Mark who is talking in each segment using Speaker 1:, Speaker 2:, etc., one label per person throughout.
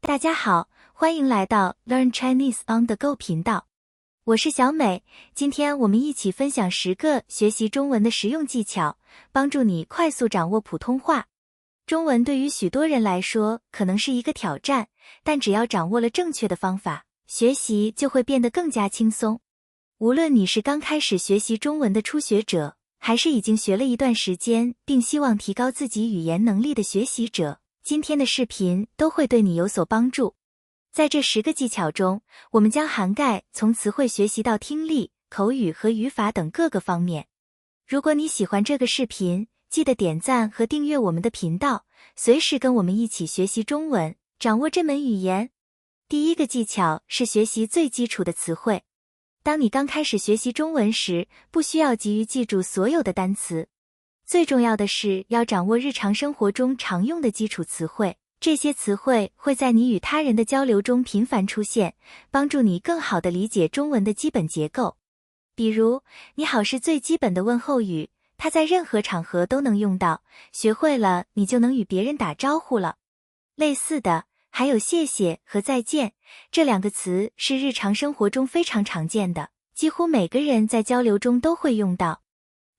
Speaker 1: 大家好，欢迎来到 Learn Chinese on the Go 频道。我是小美，今天我们一起分享10个学习中文的实用技巧，帮助你快速掌握普通话。中文对于许多人来说可能是一个挑战，但只要掌握了正确的方法，学习就会变得更加轻松。无论你是刚开始学习中文的初学者，还是已经学了一段时间并希望提高自己语言能力的学习者，今天的视频都会对你有所帮助。在这10个技巧中，我们将涵盖从词汇学习到听力、口语和语法等各个方面。如果你喜欢这个视频，记得点赞和订阅我们的频道，随时跟我们一起学习中文，掌握这门语言。第一个技巧是学习最基础的词汇。当你刚开始学习中文时，不需要急于记住所有的单词。最重要的是要掌握日常生活中常用的基础词汇，这些词汇会在你与他人的交流中频繁出现，帮助你更好地理解中文的基本结构。比如，你好是最基本的问候语，它在任何场合都能用到，学会了你就能与别人打招呼了。类似的，还有谢谢和再见，这2个词是日常生活中非常常见的，几乎每个人在交流中都会用到。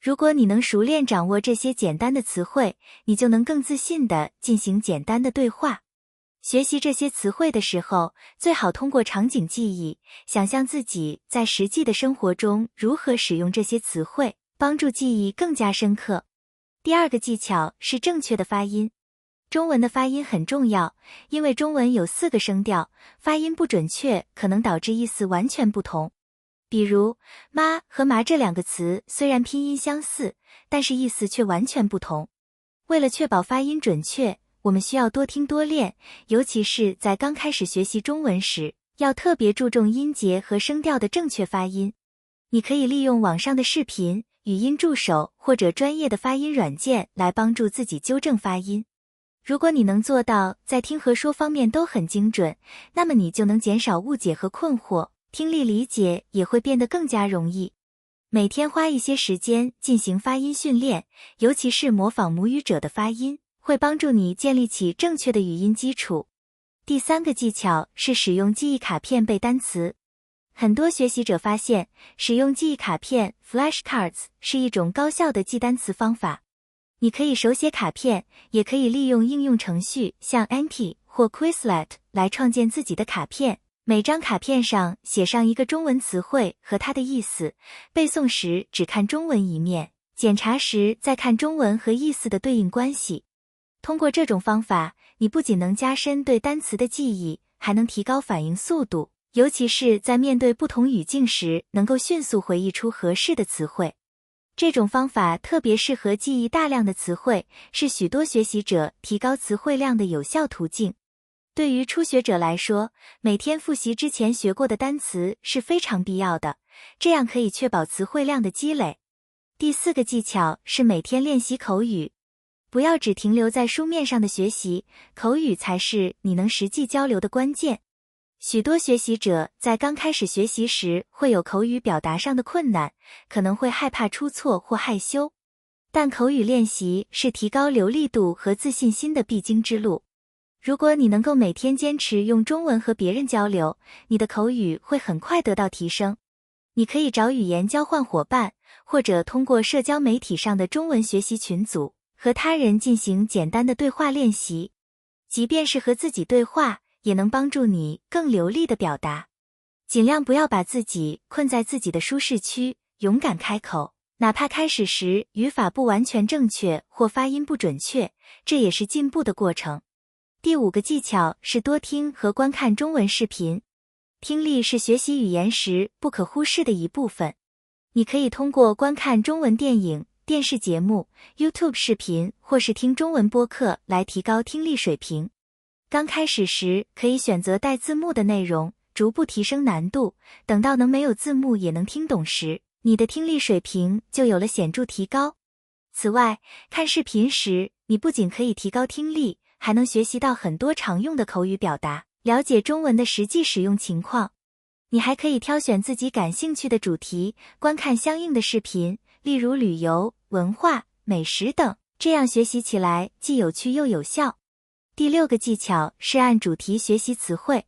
Speaker 1: 如果你能熟练掌握这些简单的词汇，你就能更自信地进行简单的对话。学习这些词汇的时候，最好通过场景记忆，想象自己在实际的生活中如何使用这些词汇，帮助记忆更加深刻。第二个技巧是正确的发音。中文的发音很重要，因为中文有4个声调，发音不准确可能导致意思完全不同。比如，妈和麻这2个词虽然拼音相似，但是意思却完全不同。为了确保发音准确，我们需要多听多练，尤其是在刚开始学习中文时，要特别注重音节和声调的正确发音。你可以利用网上的视频、语音助手或者专业的发音软件来帮助自己纠正发音。如果你能做到在听和说方面都很精准，那么你就能减少误解和困惑，听力理解也会变得更加容易。每天花一些时间进行发音训练，尤其是模仿母语者的发音，会帮助你建立起正确的语音基础。第3个技巧是使用记忆卡片背单词。很多学习者发现，使用记忆卡片 flashcards 是一种高效的记单词方法。你可以手写卡片，也可以利用应用程序像 Anki 或 Quizlet 来创建自己的卡片。每张卡片上写上一个中文词汇和它的意思，背诵时只看中文一面，检查时再看中文和意思的对应关系。通过这种方法，你不仅能加深对单词的记忆，还能提高反应速度，尤其是在面对不同语境时，能够迅速回忆出合适的词汇。这种方法特别适合记忆大量的词汇，是许多学习者提高词汇量的有效途径。对于初学者来说，每天复习之前学过的单词是非常必要的，这样可以确保词汇量的积累。第4个技巧是每天练习口语。不要只停留在书面上的学习，口语才是你能实际交流的关键。许多学习者在刚开始学习时会有口语表达上的困难，可能会害怕出错或害羞。但口语练习是提高流利度和自信心的必经之路。如果你能够每天坚持用中文和别人交流，你的口语会很快得到提升。你可以找语言交换伙伴，或者通过社交媒体上的中文学习群组，和他人进行简单的对话练习。即便是和自己对话，也能帮助你更流利的表达。尽量不要把自己困在自己的舒适区，勇敢开口，哪怕开始时语法不完全正确或发音不准确，这也是进步的过程。第5个技巧是多听和观看中文视频。听力是学习语言时不可忽视的一部分。你可以通过观看中文电影、电视节目、YouTube 视频或是听中文播客来提高听力水平。刚开始时可以选择带字幕的内容，逐步提升难度，等到能没有字幕也能听懂时，你的听力水平就有了显著提高。此外，看视频时，你不仅可以提高听力，还能学习到很多常用的口语表达，了解中文的实际使用情况。你还可以挑选自己感兴趣的主题，观看相应的视频，例如旅游、文化、美食等，这样学习起来既有趣又有效。第6个技巧是按主题学习词汇。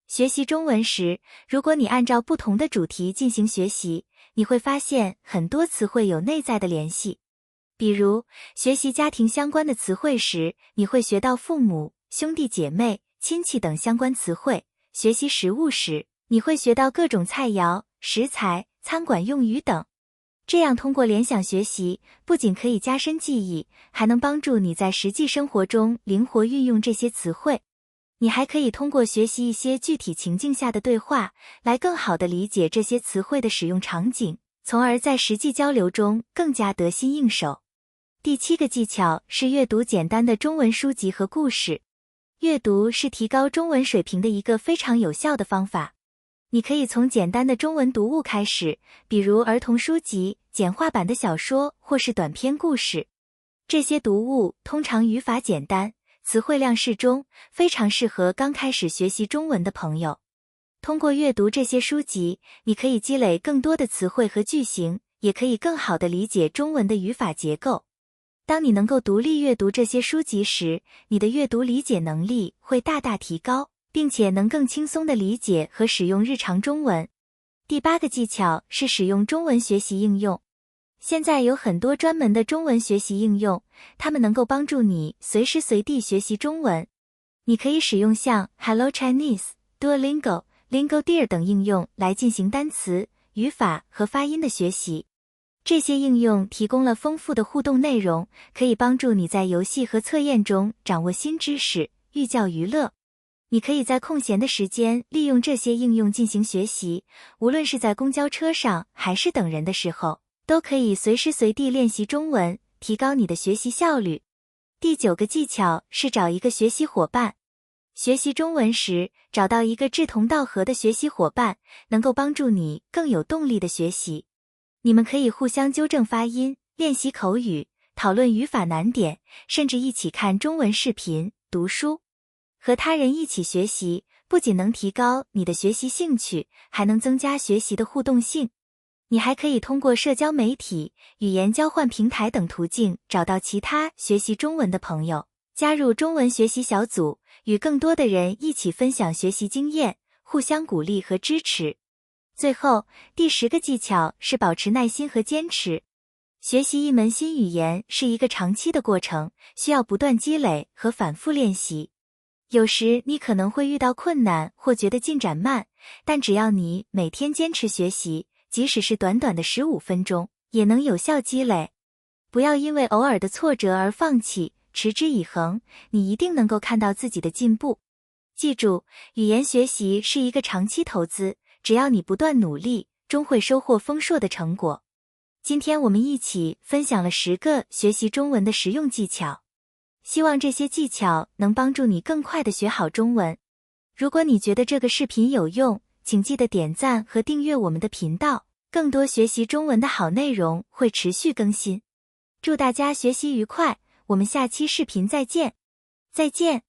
Speaker 1: 学习中文时，如果你按照不同的主题进行学习，你会发现很多词汇有内在的联系。比如，学习家庭相关的词汇时，你会学到父母、兄弟姐妹、亲戚等相关词汇；学习食物时，你会学到各种菜肴、食材、餐馆用语等。这样通过联想学习，不仅可以加深记忆，还能帮助你在实际生活中灵活运用这些词汇。你还可以通过学习一些具体情境下的对话，来更好地理解这些词汇的使用场景，从而在实际交流中更加得心应手。第7个技巧是阅读简单的中文书籍和故事。阅读是提高中文水平的一个非常有效的方法。你可以从简单的中文读物开始，比如儿童书籍、简化版的小说或是短篇故事。这些读物通常语法简单，词汇量适中，非常适合刚开始学习中文的朋友。通过阅读这些书籍，你可以积累更多的词汇和句型，也可以更好地理解中文的语法结构。当你能够独立阅读这些书籍时，你的阅读理解能力会大大提高，并且能更轻松地理解和使用日常中文。第8个技巧是使用中文学习应用。现在有很多专门的中文学习应用，它们能够帮助你随时随地学习中文。你可以使用像 Hello Chinese、Duolingo、Lingodeer 等应用来进行单词、语法和发音的学习。这些应用提供了丰富的互动内容，可以帮助你在游戏和测验中掌握新知识，寓教于乐。你可以在空闲的时间利用这些应用进行学习，无论是在公交车上还是等人的时候，都可以随时随地练习中文，提高你的学习效率。第9个技巧是找一个学习伙伴。学习中文时，找到一个志同道合的学习伙伴，能够帮助你更有动力的学习。你们可以互相纠正发音，练习口语，讨论语法难点，甚至一起看中文视频、读书。和他人一起学习，不仅能提高你的学习兴趣，还能增加学习的互动性。你还可以通过社交媒体、语言交换平台等途径找到其他学习中文的朋友，加入中文学习小组，与更多的人一起分享学习经验，互相鼓励和支持。最后，第10个技巧是保持耐心和坚持。学习一门新语言是一个长期的过程，需要不断积累和反复练习。有时你可能会遇到困难或觉得进展慢，但只要你每天坚持学习，即使是短短的15分钟，也能有效积累。不要因为偶尔的挫折而放弃，持之以恒，你一定能够看到自己的进步。记住，语言学习是一个长期投资，只要你不断努力，终会收获丰硕的成果。今天我们一起分享了10个学习中文的实用技巧，希望这些技巧能帮助你更快地学好中文。如果你觉得这个视频有用，请记得点赞和订阅我们的频道，更多学习中文的好内容会持续更新。祝大家学习愉快，我们下期视频再见。再见。